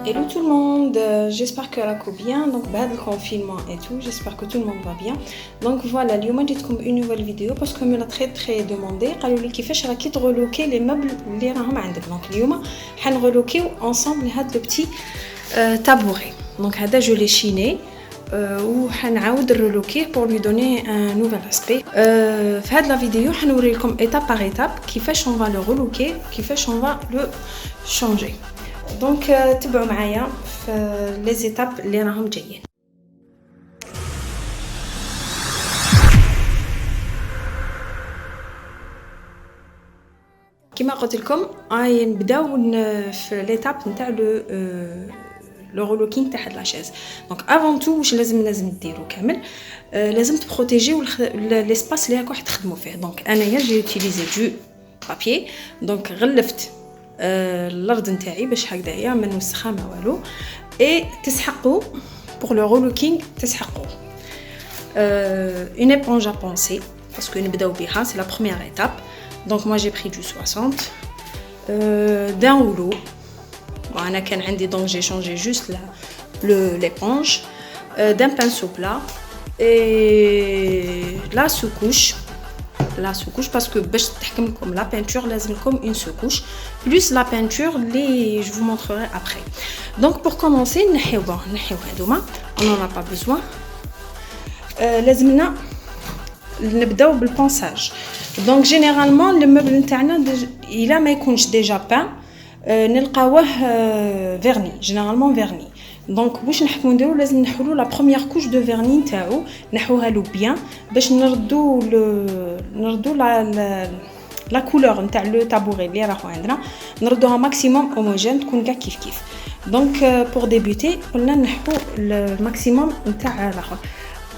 Hello tout le monde, j'espère que راكم bien. Donc بعد le confinement et tout, j'espère que tout le monde va bien. Donc voilà, اليوم جيتكم une nouvelle vidéo parce que me l'a très demandé. قالوا لي كيفاش راكي تغلوكي les meubles اللي راهم عندك. Donc اليوم حنغلوكيو ensemble هذا le petit tabouret. Donc هذا je l'ai chiné وحنعاود نرلوكيه pour lui donner un nouvel aspect. في هذه la vidéo حنوري لكم étape par étape كيفاش on va le relooker, كيفاش on va le changer. Donc تبعوا معايا في les étapes اللي راهم جايين. كما قلت لكم نبداو في ليتاب نتاع لو رولوكين تاع هاد لا شيز. دونك افون تو واش لازم ديرو كامل لازم تبروتيجيو ليسباس اللي راكم تخدموا فيه. دونك انايا جي يوتيليزي دو بابي. دونك غلفت الارض نتاعي باش هكذايا ما نوسخها ما والو. اي تسحقوا pour le relooking تسحقوا une éponge à poncer parce que نبداو بها c'est la première étape. Donc moi j'ai pris du 60 d'un rouleau. Bon, أنا كان عندي donc j'ai changé juste l'éponge d'un pinceau plat et la sous-couche parce que باش تحكم لكم la peinture لازم لكم une sous-couche plus la peinture اللي je vous montrerai après. Donc pour commencer نحيو هذوما on n'en a pas besoin. لازمنا نبداو بالبونساج. Donc généralement le meuble نتاعنا إلا ما يكونش déjà peint نلقاوه verni, généralement verni. Donc واش نحكمو نديرو لازم نحولو لا بروميير كوش دو فيرني نتاعو نحوها له بيان باش نردو لا كولور نتاع لو تابوري اللي راهو عندنا نردوها ماكسيموم هوموجين تكون كاع كيف. دونك بور ديبوتي قلنا نحو الماكسيموم نتاع الاخر.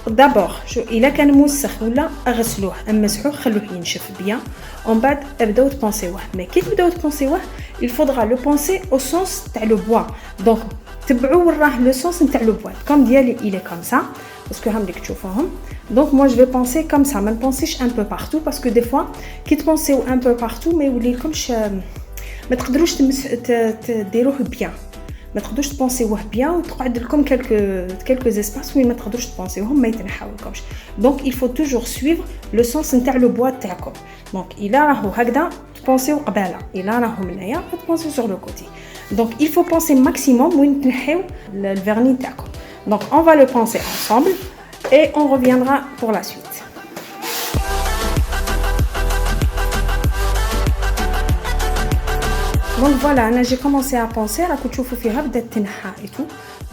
دابور الا كان موسخ ولا اغسلوه امسحوه خلوه ينشف بيان ومن بعد ابداو تبونسيوه. مي كي تبداو تبونسيوه il faudra le penser au sens تاع لو بوا. دونك تبعوا وين راه لو سونس نتاع لو بوا. كوم ديالي il est comme ça parce que هم اللي تشوفوهم. Donc moi je vais penser comme ça, ما نبونسيش un peu partout parce que des fois كي تبونسيو un peu partout ما يولي لكمش ما تقدروش ديروه بيان. ما تقدروش تبونسيوه بيان وتقعد لكم quelques espaces وين ما تقدروش تبونسيوهم ما يتنحاولكمش. Donc il faut toujours suivre le sens نتاع لو بوا تاعكم. Donc إلا راهو هكذا تبونسيو قباله إلا راهو منايا تبونسيو sur le côté. Donc il faut penser maximum وين تنحيو الفيرني تاعكم. Donc on va le penser ensemble et on reviendra pour la suite. Donc voilà, j'ai commencé à penser à كنت تشوفوا فيها بدات تنحى et tout.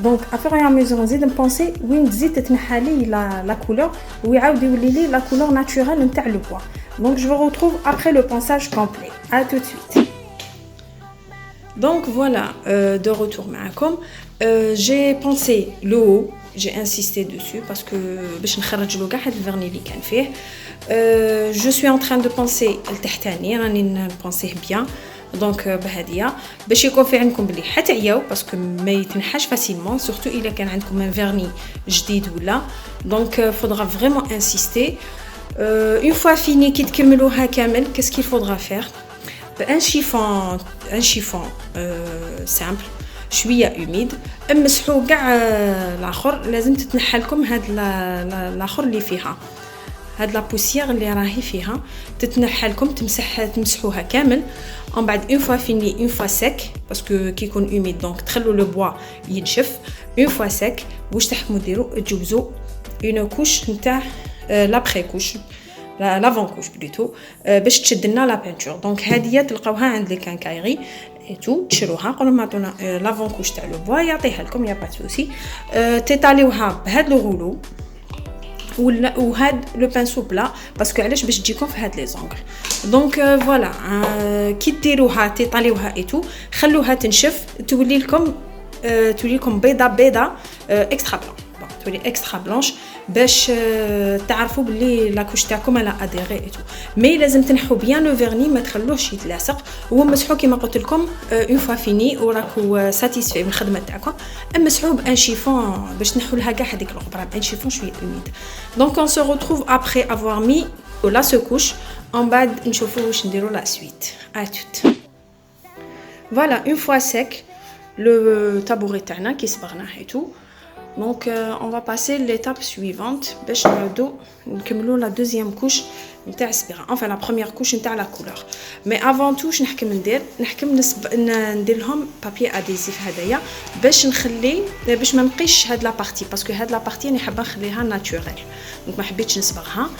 Donc à fur et à mesure نزيد نبونسي وين تزيد تتنحى لي لا كولور ويعاود يولي لي لا كولور ناتورال نتاع لو بوا. Donc je vous retrouve après le ponçage complet. À tout de suite. Donc voilà, de retour معكم. J'ai pensé le haut, j'ai insisté dessus parce que باش نخرج له كاع هاد الفيرني اللي كان فيه. Je suis en train de penser التحتاني راني نبونسيه بيان. دونك بهديه باش يكون في عندكم بلي حتعياو باسكو ما يتنحاش فاسيلمون سورتو الا كان عندكم ان فيرني جديد ولا. دونك فودرا فريمون انسيستي. اون فوا فيني كي تكملوها كامل كاسكي فودرا فير ان شيفون سامبل شويه اوميد امسحوا كاع الاخر. لازم تتنحى لكم هاد الاخر اللي فيها هاد لا بوسيير اللي راهي فيها تتنحى لكم تمسحوها كامل. ومن بعد اون فوا فيني اون فوا سيك باسكو كي يكون اوميد دونك تخلوا لو بوا ينشف. اون فوا سيك واش تحكموا ديروا تجوزوا اون كوش نتاع لابري كوش لافون كوش بليتو باش تشد لنا لا بينتور. دونك هذه تلقاوها عند لي كانكايري ايتو تشروها قولوا معطونا لافون كوش تاع لو بوا يعطيها لكم يا با سوسي. تيطاليوها بهذا لو غولو وهاد لو بانسو بلا باسكو علاش باش تجيكم في هاد لي زونغل. دونك فوالا كي ديروها تيطاليوها ايتو خلوها تنشف تولي لكم بيضه اكسترا بلون. تولي اكسترا بلانش باش تعرفوا بلي لا كوش تاعكم على اديري ايتو. مي لازم تنحوا بيان لو فيرني ما تخلوهش يتلاصق ومسحوا كيما قلت لكم اون فوا فيني وراكو ساتيسفي من الخدمه تاعكم. امسحوا بان شيفون باش تنحوا لها كاع هذيك الغبره بان شيفون شويه اوميد. دونك on se retrouve après avoir mis la secouche. En بعد نشوفوا واش نديروا la suite. À tout. Voilà, une fois sec le tabouret تاعنا كي صبغناه et tout. Donc on va passer l'étape suivante باش نعاودو نكملو la deuxième couche نتاع الصبغه. Enfin la première couche نتاع la couleur. Mais avant tout نحكم ندير لهم papier adhésif هدايا باش نخلي باش ما نقيش هاد لا بارتي باسكو هاد لا بارتي راني حابه نخليها ناتوريل. دونك ما حبيتش نصبغها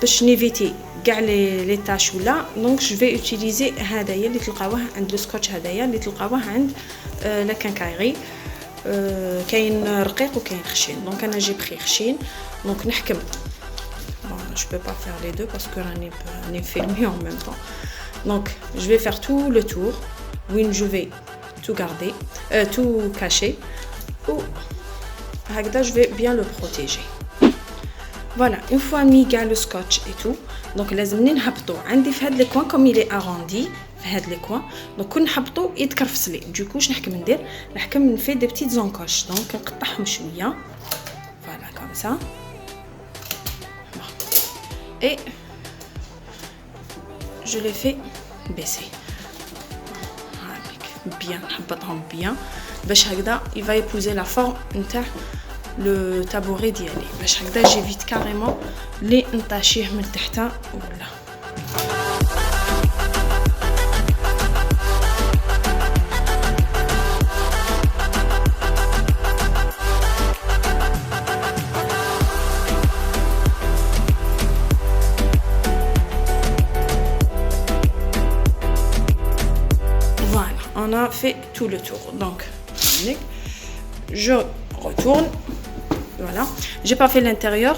باش نيفيتي كاع لي تاش ولا. دونك جو في اوتيليزي هدايا اللي تلقاوه عند السكوتش هدايا اللي تلقاوه عند لا كانكايري. كاين رقيق وكاين خشين. دونك انا جي بري خشين. دونك نحكم je peux pas faire les deux parce que راني filmer en même temps. Donc je vais faire tout le tour où je vais tout garder tout cacher ou هكذا je vais bien le protéger. Voilà, une fois mis كاع le scotch et tout. Donc لازمني نهبطو عندي في هاد لي كوان كوم il est arrondi في هاد لي كوان. دونك كون نحبطو يتكرفس لي. دوكو واش نحكم ندير نحكم نفي دي بتيت زونكوش. دونك نقطعهم شويه فوالا كوم سا et je les fais baisser bien نحبطهم bien باش هكذا il va épouser la forme نتاع le tabouret ديالي باش هكذا j'évite carrément لي نطاشيه من تحت ولا. On a fait tout le tour. Donc, je retourne. Voilà. J'ai pas fait l'intérieur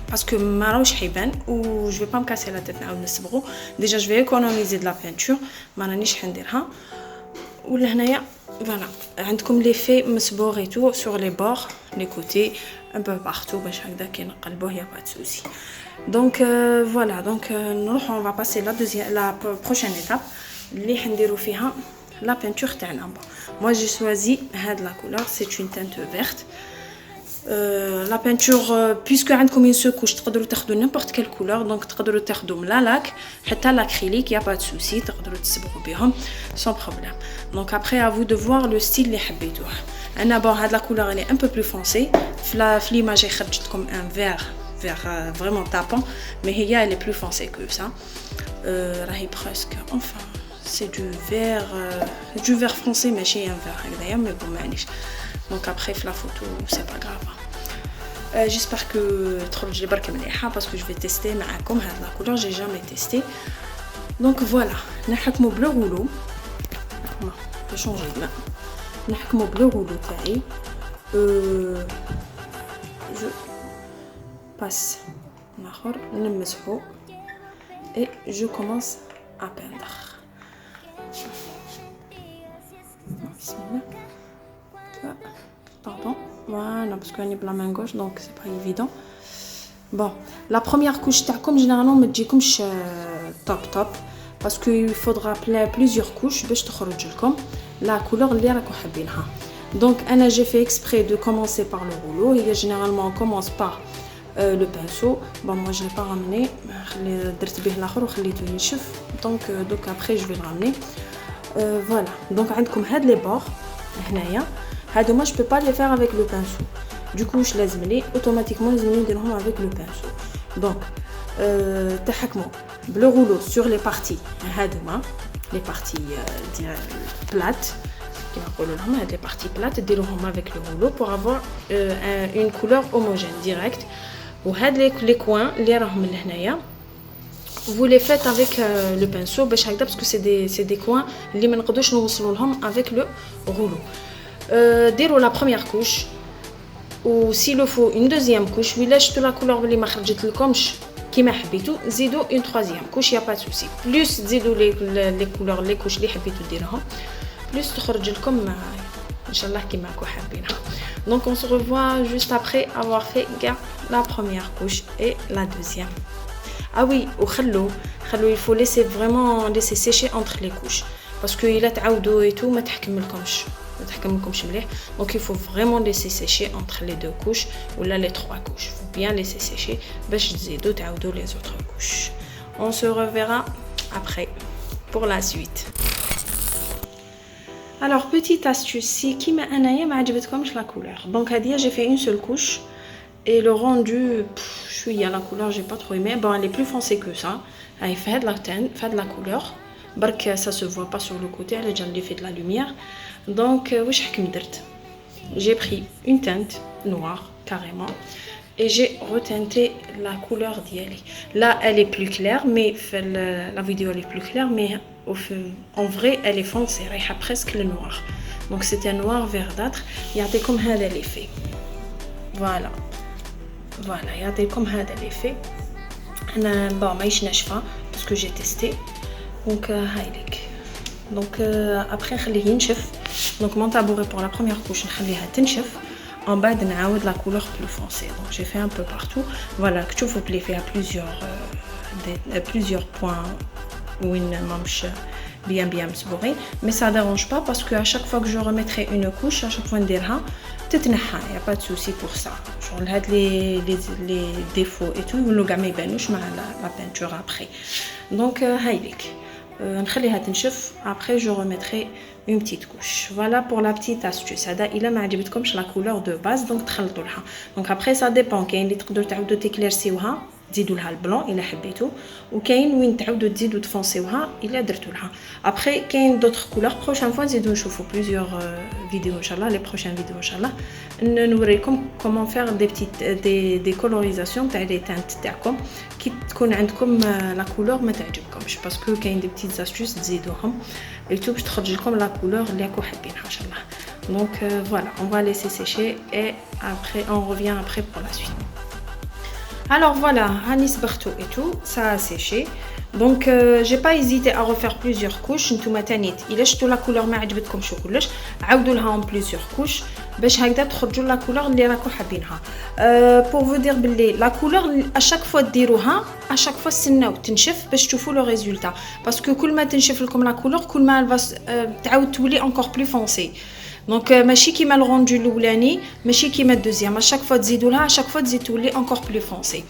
parce que marouche hiban ou je vais pas me casser la tête نعاود نصبغو. Déjà je vais économiser de la peinture. ما رانيش حنديرها. ولا هنايا voilà. عندكم l'effet مصبوغ et tout sur les bords, les côtés, un peu partout باش هكذا كي نقلبوه y a pas de souci. Donc voilà. Donc on va passer la prochaine étape. اللي حنديرو فيها لا بينتور تاعنا. moi j'ai choisi هاد la couleur, c'est une teinte verte. la peinture puisque عندكم une secouche تقدروا تاخذوا n'importe quelle couleur. donc تقدروا تاخذوا من لا لاك حتى l'acrylique, y a pas de souci, تقدروا تصبغوا بهم sans problème. donc après à vous de voir le style اللي حبيتوه. انا bon هاد la couleur elle est un peu plus foncée. في l'image خرجت لكم un vert vraiment tapant, mais هي elle est plus foncée que ça. راهي presque enfin c'est du vert foncé mais chez un vert هكذايا mais bon معليش. donc après la photo c'est pas grave. j'espère que تخرج لي برك مليحه parce que je vais tester معاكم هاد la couleur, j'ai jamais testé. donc voilà نحكموا بلو غولو. je change de main. نحكموا بلو غولو تاعي. je passe ناخر نمسحو et je commence à peindre. Pardon, voilà, parce qu'on est la main gauche donc c'est pas évident. bon la première couche تاعكم généralement ما تجيكمش top parce que il faudra plusieurs couches باش تخرج لكم la couleur اللي راكم حابينها. donc انا j'ai fait exprès de commencer par le rouleau. et généralement on commence par le pinceau. bon moi je l'ai pas ramené, درت به الاخر وخليته ينشف. donc après je vais le ramener. voilà donc عندكم هاد les bords هنايا هادو moi je peux pas les faire avec le pinceau. du coup je لازم لي automatiquement لازم نديرهم avec le pinceau. donc تحكموا بلو غولو sur les parties هادوما les parties plates كما نقولوا لهم هاد les parties plates ديروهم avec le rouleau pour avoir une couleur homogène direct. وهاد les coins اللي راهم لهنايا vous les faites avec le pinceau باش هكذا parce que c'est des coins اللي ما نقدروش نوصلوا لهم avec le rouleau. ديروا la première couche ou s'il le faut une deuxième couche. ولا شفتوا la couleur اللي ما خرجت لكمش كيما حبيتوا زيدوا une troisième couche, y a pas de souci. plus تزيدوا les couleurs les couches اللي حبيتوا ديروهم plus تخرج لكم ان شاء الله كيما راكم حابينها. donc on se revoit juste après avoir fait la première couche et la deuxième. ah oui وخلو il faut laisser sécher entre les couches parce que il a تعاودوا et tout ما تحكملكمش مليح. donc il faut vraiment laisser sécher entre les deux couches ou là les trois couches. il faut bien laisser sécher باش تزيدوا تعاودوا les autres couches. on se reverra après pour la suite. Alors, petite astuce, si qui m'a anaya m'a comme la couleur. Donc, à dire, j'ai fait une seule couche et le rendu, je suis à la couleur, j'ai pas trop aimé. Bon, elle est plus foncée que ça. Elle fait de la teinte, fait de la couleur. Barque, ça se voit pas sur le côté, elle a déjà fait de la lumière. Donc, j'ai pris une teinte noire carrément et j'ai reteinté la couleur d'Yali. Là, elle est plus claire, mais la vidéo elle est plus claire, mais en vrai, elle est foncée, elle a presque le noir. Donc, c'est un noir verdâtre. Il y a comme ça l'effet. Voilà, il y a comme ça l'effet. Bon, ما يشنشفها parce que j'ai testé. Donc, après, نخليه ينشف. Donc, mon tabouret pour la première couche, نخليها تنشف. En bas, de نعاود la couleur plus foncée. Donc, j'ai fait un peu partout. Voilà, que tu vous plaît, faire plusieurs points où il ne manche bien مسبوغين. Mais ça dérange pas parce que à chaque fois que je remettrai une couche, à chaque fois نديرها تتنحى. Il y a pas de souci pour ça. Genre les défauts et tout, nous كاع ما يبانوش مع la peinture après. Donc, هايليك. نخليها تنشف. Après, je remettrai une petite couche. Voilà pour la petite astuce. هذا إلا ما عجبتكمش la couleur de base, donc تخلطوا لها. Donc après, ça dépend. كاين اللي تقدروا تعاودوا تكليرسيوها تزيدوا لها البلون إلا حبيتوا، وكاين وين تعاودوا تزيدوا تفونسيوها إلا درتوا لها. Après, كاين d'autres couleurs. Prochaine fois, نزيدوا نشوفوا plusieurs vidéos إن شاء الله. Les prochaines vidéos إن شاء الله نوريكم comment faire des petites des colorisations تاع les teintes تاعكم كي تكون عندكم la couleur ما تعجبكمش parce que كاين des petites astuces تزيدوهم et tout باش تخرج لكم la couleur اللي راكم حابينها إن شاء الله. Donc voilà, on va laisser sécher et après on revient après pour la suite. Alors voilà, Anis Barto et tout, ça a séché. Donc j'ai pas hésité à refaire plusieurs couches. نتوما تانيت الا شفتوا la couleur ما عجبتكمش وكلش عاودوا لها en plusieurs couches باش هكذا تخرجوا la couleur اللي راكم حابينها. Pour vous dire باللي la couleur à chaque fois ديروها à chaque fois استناو تنشف باش تشوفوا le résultat parce que كل ما تنشف لكم la couleur كل ما تعاود تولي encore plus foncée. Donc ماشي كيما الروندو الاولاني ماشي كيما الدوزيام à chaque fois تزيدوا لها à chaque fois تزيد تولي encore plus foncée.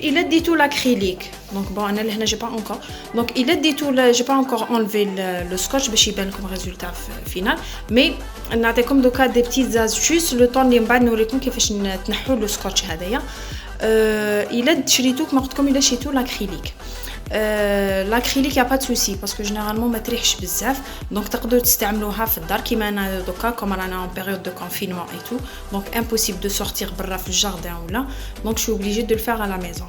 Il a dit tout l'acrylique. Donc bon, انا لهنا j'ai pas encore. Donc il a dit tout j'ai pas encore enlevé le scotch باش يبان لكم résultat final. Mais نعطيكم دوكا des petites astuces le temps اللي من بعد نوريكم كيفاش تنحوا le scotch هذايا. il a شريتو كما قلت لكم il a شريتو l'acrylique. l'acrylique y a pas de souci parce que généralement ما تريحش بزاف donc تقدروا تستعملوها في الدار كيما انا دوكا comme رانا en période de confinement et tout donc impossible de sortir برا في الجاردن ولا donc je suis obligée de le faire à la maison.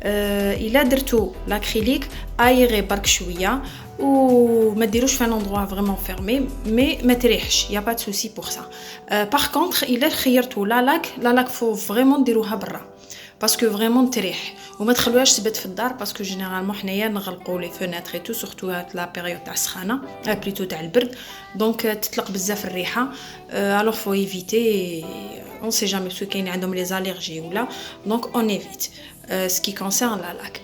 الا درتو l'acrylique aéré برك شويه وما ديروش في un endroit vraiment fermé mais ما تريحش y a pas de souci pour ça. par contre الا خيرتو لا لاك faut vraiment ديروها برا parce que vraiment تريح وما تخلوهاش تبات في الدار parce que généralement حنايا نغلقوا les fenêtres et tout surtout la période تاع السخانه plutôt تاع البرد donc تطلق بزاف الريحه alors faut éviter on sait jamais parce que كاين عندهم les allergies ولا donc on évite ce qui concerne la laque.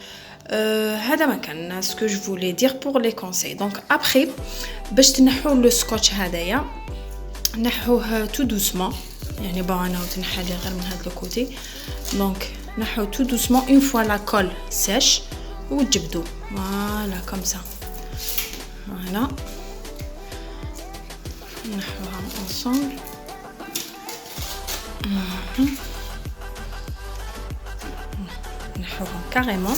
هذا ما كان ce que je voulais dire pour les conseils. Donc après باش تنحوا le scotch هذايا نحوه tout doucement يعني bon انا تنحى لي غير من هذا الكوتي donc نحو tout doucement une fois la colle sèche ou تجبدو voilà comme ça voilà نحوها ensemble نحوهم carrément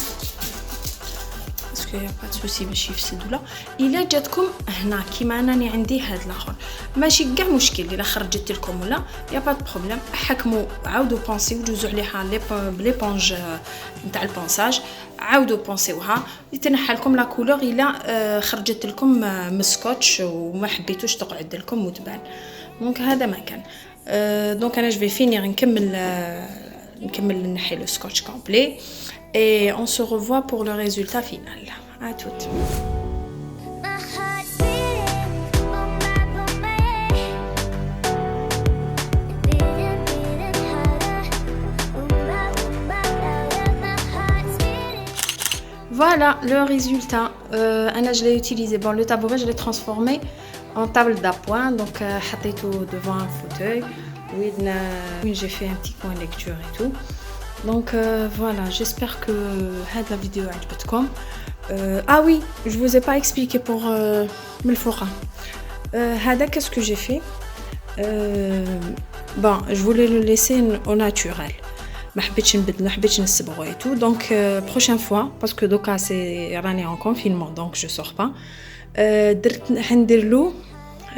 parce qu'il y a pas de souci باش يفسدوا لا. الا جاتكم هنا كيما انني عندي هاد الاخر ماشي كاع مشكل الا خرجت لكم ولا يا با بروبليم حكموا عاودوا بونسيو جوزوا عليها ليبونج نتاع البونساج عاودوا بونسيوها يتنحى لكم لا كولور الا خرجت لكم من السكوتش وما حبيتوش تقعد لكم وتبان. دونك هذا ما كان دونك انا جو في فينير نكمل نحي لو سكوتش كومبلي et on se revoit pour le résultat final. À toutes. Voilà le résultat. Je l'ai utilisé. Bon, le tabouret, je l'ai transformé en table d'appoint. Donc, حطيته devant un fauteuil. Oui, j'ai fait un petit coin lecture et tout. Donc voilà, j'espère que la vidéo a plu. Ah oui, je vous ai pas expliqué pour Melfora. Qu'est-ce que j'ai fait? Bon, je voulais le laisser au naturel. ما حبيتش نبدل ما حبيتش نصبغه et tout donc prochaine fois parce que دوكا c'est راني en confinement donc je sors pas درت حندير له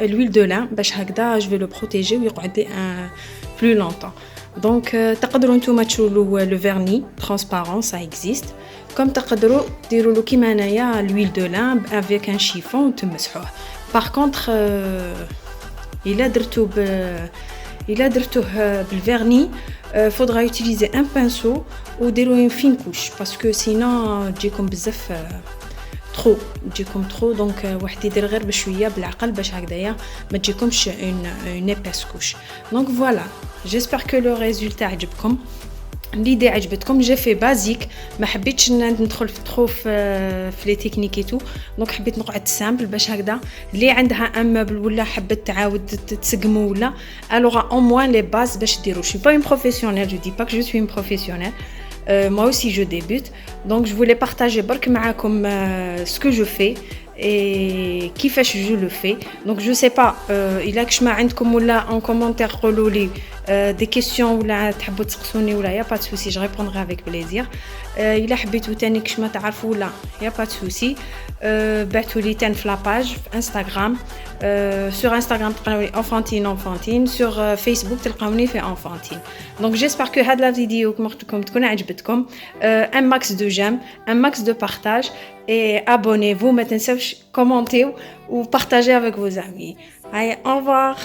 l'huile de lin باش هكذا je vais le protéger ويقعد لي plus longtemps donc تقدروا نتوما تشوفوا le vernis transparent ça existe comme تقدروا ديروا له كيما انايا l'huile de lin avec un chiffon وتمسحوه par contre il a درتوه بالvernis faudra utiliser un pinceau ou une fine couche parce que sinon تجيكم بزاف trop تجيكم trop donc واحد يدير غير بشويه بالعقل باش هكذايا ما تجيكمش une épaisse couche donc voilà j'espère que le résultat عجبكم l'idée عجبتكم j'ai fait basique ما حبيتش ندخل في trop في لي تكنيك اي تو دونك حبيت نقعد سامبل باش هكذا اللي عندها ان مeuble ولا حبت تعاود تسقمو ولا alors au moins les bases باش ديروا je suis pas une professionnelle je dis pas que je suis une professionnelle moi aussi je débute donc je voulais partager برك معاكم ce que je fais et كيفاش je le fais donc je sais pas الا كش ما عندكم ولا en commentaire قولوا لي des questions ولا تحبوا تسقسوني ولا y a pas de souci je répondrai avec plaisir الا حبيتوا تاني كش ما تعرفوا ولا y a pas de souci بعثوا لي تان في لاباج في انستغرام sur Instagram تلقاوني enfantine sur Facebook تلقاوني في enfantine donc j'espère que هاد لا فيديو كما تكون عجبتكم un max de j'aime un max de partage et abonnez-vous ما تنسوش commenter ou partager avec vos amis allez au revoir